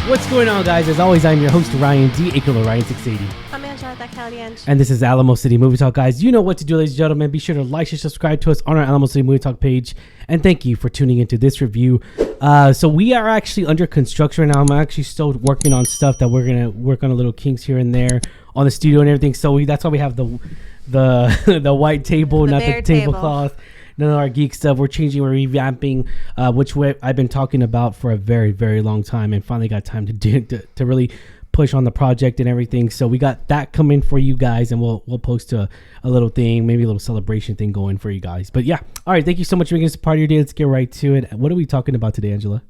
What's going on, guys? As always, I'm your host, Ryan D. Ryan680. I'm Angela, that Kelly. And this is Alamo City Movie Talk, guys. You know what to do, ladies and gentlemen. Be sure to like and subscribe to us on our Alamo City Movie Talk page. And thank you for tuning into this review. So we are actually under construction right now. I'm actually still working on stuff that we're going to work on a little kinks here and there on the studio and everything. So that's why we have the white table, not the tablecloth. None of our geek stuff. We're changing, we're revamping, which way I've been talking about for a very, very long time, and finally got time to really push on the project and everything. So we got that coming for you guys, and we'll post a little thing, maybe a little celebration thing going for you guys. But yeah, all right. Thank you so much for making us a part of your day. Let's get right to it. What are we talking about today, Angela?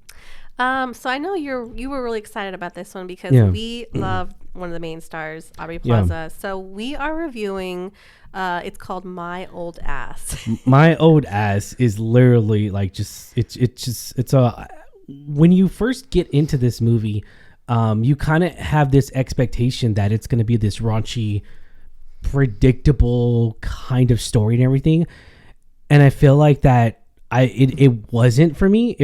So I know you were really excited about this one because we love one of the main stars, Aubrey Plaza. Yeah. So we are reviewing. It's called My Old Ass. My Old Ass is literally like when you first get into this movie, you kind of have this expectation that it's going to be this raunchy, predictable kind of story and everything. And I feel like that it wasn't for me.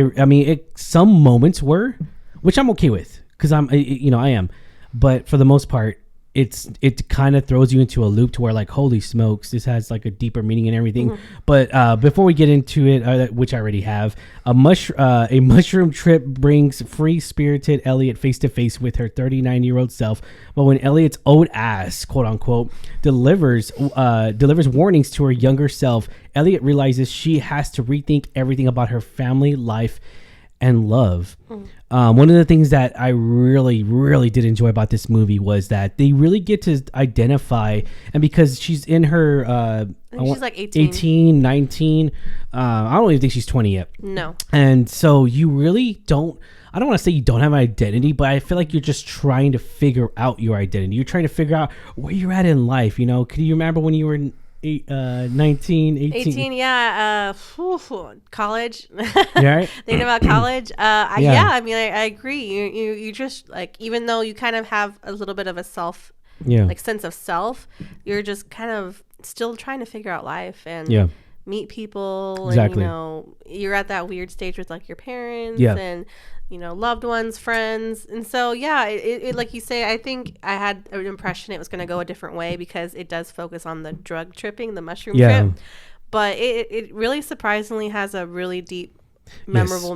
Some moments were, which I'm okay with because I am, but for the most part, it kind of throws you into a loop to where like, holy smokes, this has like a deeper meaning and everything. Mm-hmm. But before we get into it, which I already have, a mushroom trip brings free-spirited Elliot face to face with her 39-year-old self. But when Elliot's old ass, quote unquote, delivers warnings to her younger self, Elliot realizes she has to rethink everything about her family life and love. One of the things that I really, really did enjoy about this movie was that they really get to identify, and because she's in her, I think she's like 18, 19, I don't even think she's 20 yet. No. And so you really don't, I don't want to say you don't have an identity, but I feel like you're just trying to figure out your identity. You're trying to figure out where you're at in life. You know, can you remember when you were 19, 18? Yeah. College. Right? Thinking about college. I agree. You just like, even though you kind of have a little bit of a sense of self, you're just kind of still trying to figure out life and meet people. Exactly. And, you're at that weird stage with like your parents and, loved ones, friends. And so, it like you say, I think I had an impression it was going to go a different way because it does focus on the drug tripping, the mushroom trip. But it really surprisingly has a really deep, memorable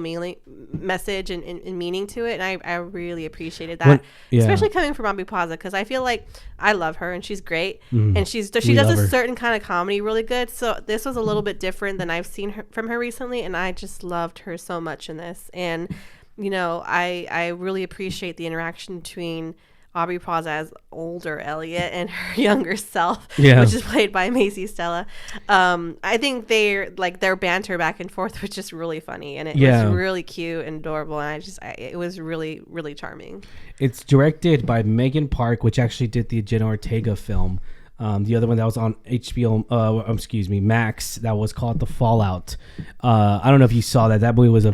message and meaning to it. And I really appreciated that, especially coming from Aubrey Plaza, because I feel like I love her and she's great. And she does a certain kind of comedy really good. So this was a little bit different than I've seen from her recently. And I just loved her so much in this. And I really appreciate the interaction between Aubrey Plaza as older Elliot and her younger self, which is played by Macy Stella. I think their banter back and forth was just really funny, and it was really cute and adorable, and it was really, really charming. It's directed by Megan Park, which actually did the Jenna Ortega film. The other one that was on HBO, Max, that was called The Fallout. I don't know if you saw that. That movie was a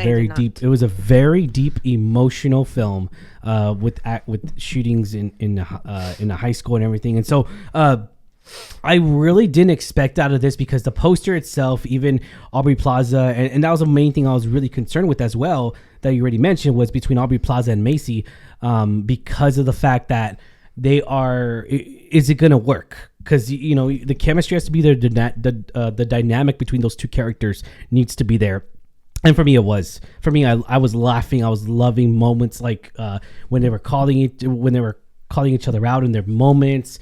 very deep emotional film with shootings in a high school and everything. And so I really didn't expect out of this because the poster itself, even Aubrey Plaza, and that was the main thing I was really concerned with as well that you already mentioned, was between Aubrey Plaza and Macy, because of the fact that they are, is it going to work? Because, the chemistry has to be there. The dynamic between those two characters needs to be there. And for me, it was. For me, I was laughing. I was loving moments like when they were calling each other out in their moments.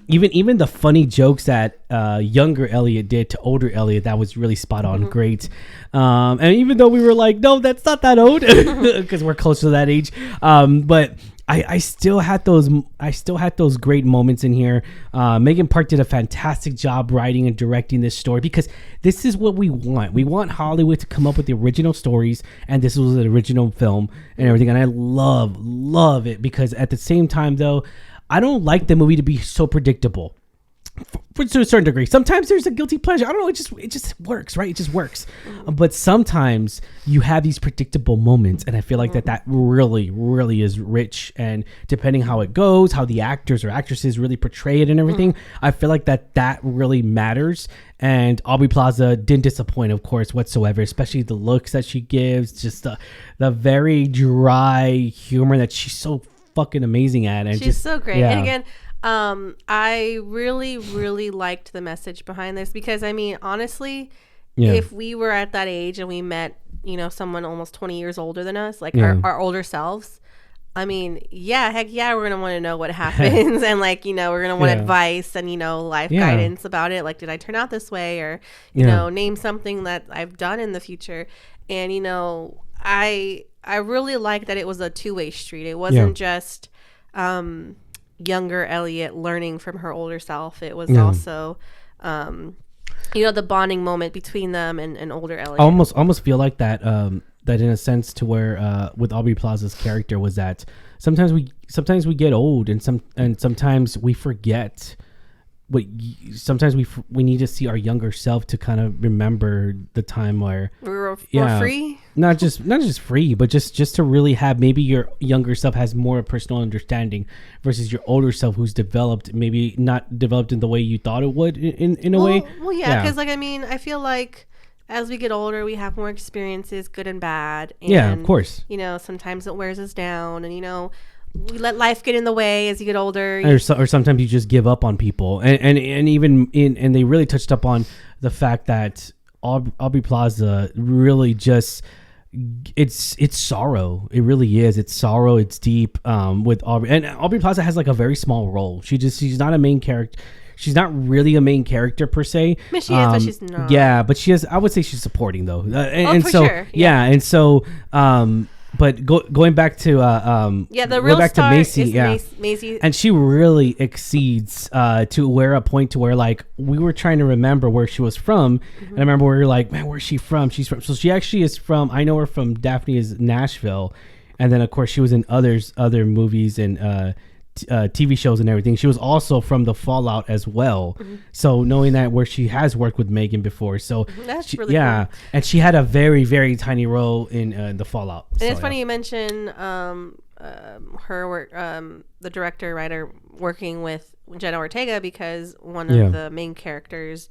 Even the funny jokes that younger Elliot did to older Elliot, that was really spot on. Great. And even though we were like, no, that's not that old, because we're close to that age. But I still had those great moments in here. Megan Park did a fantastic job writing and directing this story, because this is what we want. We want Hollywood to come up with the original stories, and this was an original film and everything. And I love it, because at the same time, though, I don't like the movie to be so predictable. to a certain degree. Sometimes there's a guilty pleasure. I don't know. It just works, right? It just works. But sometimes you have these predictable moments, and I feel like that really, really is rich. And depending how it goes, how the actors or actresses really portray it and everything, I feel like that really matters. And Aubrey Plaza didn't disappoint, of course, whatsoever. Especially the looks that she gives, just the very dry humor that she's so fucking amazing at. And she's so great. And again, I really, really liked the message behind this because, I mean, honestly, if we were at that age and we met, you know, someone almost 20 years older than us, like our older selves, I mean, heck yeah, we're going to want to know what happens. And, like, you know, we're going to want advice and, you know, life guidance about it. Like, did I turn out this way? Or, you know, name something that I've done in the future. And, you know, I really like that it was a two-way street. It wasn't just younger Elliot learning from her older self. It was also you know, the bonding moment between them and older Elliot. I almost feel like that that in a sense to where with Aubrey Plaza's character was that sometimes we get old and sometimes we forget sometimes we need to see our younger self to kind of remember the time where we're free, not just free, but just to really have, maybe your younger self has more personal understanding versus your older self who's maybe not developed in the way you thought it would in a way. Well, yeah, because like, I mean, I feel like as we get older, we have more experiences, good and bad. And, of course. You know, sometimes it wears us down, and you know, we let life get in the way as you get older. Or sometimes you just give up on people. And even and they really touched up on the fact that Aubrey Plaza really just, it's sorrow. It really is. It's sorrow. It's deep with Aubrey. And Aubrey Plaza has like a very small role. She's not a main character. She's not really a main character per se. I mean, she is, but she's not. Yeah, but she has. I would say she's supporting though. For sure. Yeah, and so. But going back to the real back star to Macy, is Macy, and she really exceeds to where a point to where like we were trying to remember where she was from, and I remember we were like, man, where's she from? She's from, so she actually is from. I know her from Daphne's Nashville, and then of course she was in other movies and TV shows and everything. She was also from The Fallout as well. So knowing that where she has worked with Megan before, so that's really cool. And she had a very, very tiny role in The Fallout. And it's funny you mention her work, the director writer working with Jenna Ortega, because one of the main characters,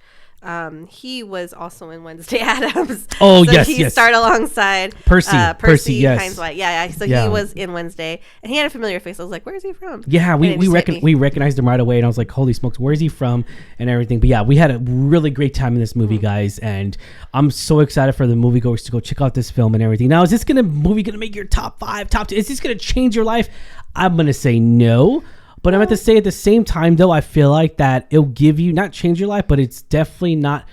he was also in Wednesday Addams. Oh, so yes, he starred alongside Percy, yes. Hines White. Yeah. So he was in Wednesday, and he had a familiar face. I was like, "Where is he from?" Yeah, we recognized him right away, and I was like, "Holy smokes, where is he from?" and everything. But yeah, we had a really great time in this movie, guys, and I'm so excited for the moviegoers to go check out this film and everything. Now, is this movie gonna make your top 5, top 2? Is this gonna change your life? I'm gonna say no. But I'm at to say at the same time, though, I feel like that it'll give you, not change your life, but it's definitely not.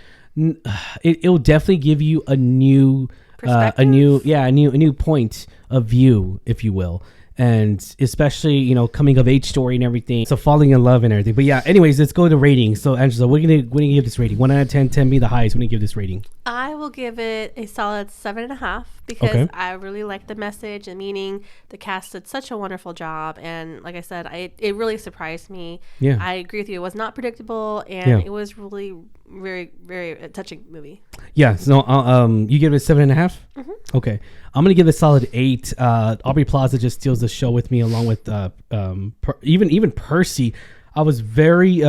It'll definitely give you a new, a new point of view, if you will, and especially coming of age story and everything. So falling in love and everything. But yeah, anyways, let's go to ratings. So Angela, what are you gonna give this rating? 1 out of 10, 10 being the highest. What do you give this rating? I will give it a solid 7.5 because I really like the message and meaning. The cast did such a wonderful job, and like I said, it really surprised me. Yeah, I agree with you. It was not predictable, and it was really very, very touching movie. Yeah. So you give it a 7.5. Mm-hmm. Okay, I'm gonna give it a solid 8. Aubrey Plaza just steals the show with me, along with even Percy. I was very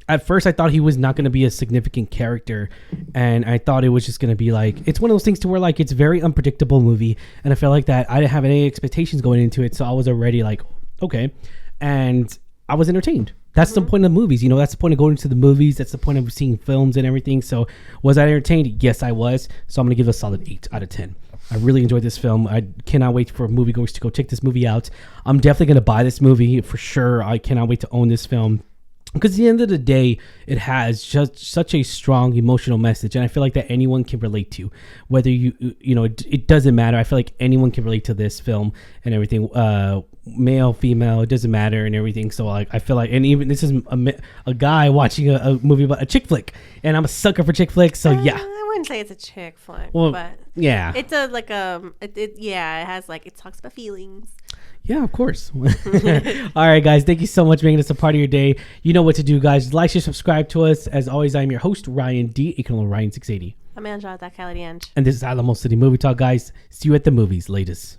at first I thought he was not going to be a significant character, and I thought it was just going to be like, it's one of those things to where like it's very unpredictable movie, and I felt like that I didn't have any expectations going into it, so I was already like, okay, and I was entertained. That's the point of movies, that's the point of going to the movies. That's the point of seeing films and everything. So was I entertained? Yes, I was. So I'm going to give it a solid 8 out of 10. I really enjoyed this film. I cannot wait for moviegoers to go check this movie out. I'm definitely going to buy this movie for sure. I cannot wait to own this film, because at the end of the day, it has just such a strong emotional message, and I feel like that anyone can relate to. Whether it doesn't matter. I feel like anyone can relate to this film and everything. Male, female, it doesn't matter and everything. So like, I feel like, and even this is a guy watching a movie about a chick flick, and I'm a sucker for chick flicks. So yeah. I wouldn't say it's a chick flick, but yeah, it's a it has like, it talks about feelings. Yeah, of course. All right, guys. Thank you so much for making us a part of your day. You know what to do, guys. Like, share, subscribe to us. As always, I'm your host, Ryan D. aka Ryan 680. I'm Angela, that Kelly Ange. And this is Alamo City Movie Talk, guys. See you at the movies. Latest.